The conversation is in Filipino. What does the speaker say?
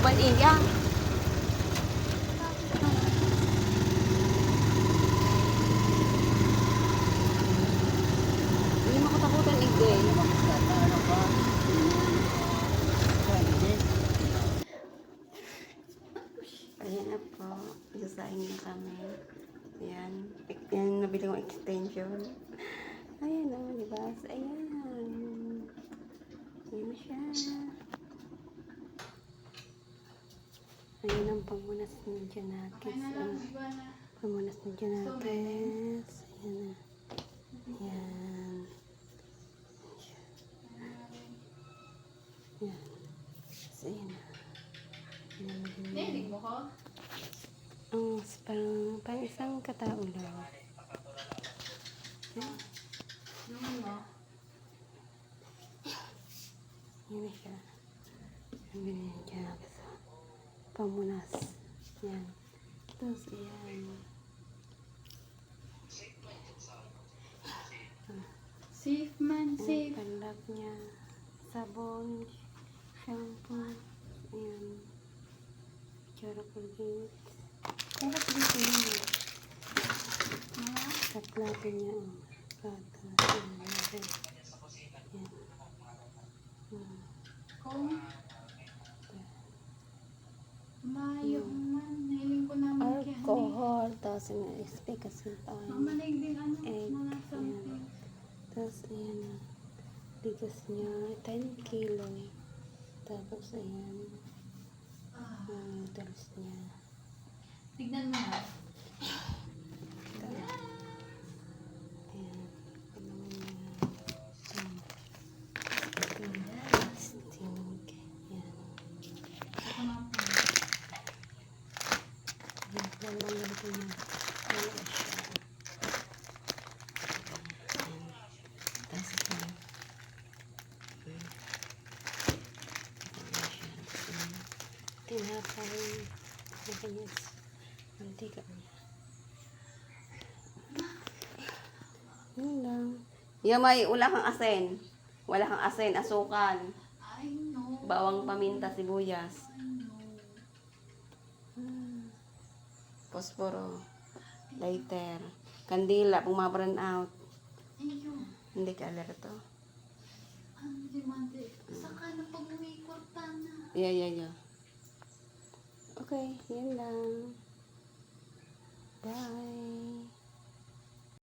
naman iya. Hindi makatakutan igde. Ayan na po. Isasahin na kami. Ayan. Ayan, nabili kong extension. Ayan o, diba? Ayan. Ayan na siya. Ayan ang pamunas ng Janatis. Pamunas ng Janatis. Ayan na. Ayan. Ayan. So, ayan na. Nailig mo ko? Ang parang isang katao lang. Ayan. Naman mo? Ayan na siya. Ang ganyan ng Janatis. Pamunas. Ayan. Tapos, ayan. Safe man, Ayan, safe. panlap niya. Sabon. Shampoo. Ayan. Tsura Colgate. Pero dito yun. Sa plato niya. Plato. Ayan. Ayan. Kung mayo man, nailing ko naman kaya. Alcohol. Tapos yung SP kasi Mamalig din ano, egg. mga Ayan. something. Tapos ayan na. Bigas niya. 10 kilo. Tapos ayan. Noodles niya. Tignan mo na. Ayan. Ano niya. Stink. Ayan. Ito nga po. Ayan. Ayan. Ayan. Ayan. Wala siya. Ayan. Tapos ito. Wala siya. Tapos ayan. Tinapay. Nakanyas. Mantika niya. Yun lang. Yung may wala kang asin. Wala kang asin, asukal. I know. Bawang paminta, sibuyas. I know. Posporo. Lighter. Kandila, kung ma-burn out. Ayun. Hindi ka alerto. Ang dimante. Saka na pag may kortana. Yeah. Okay, yun lang. Bye.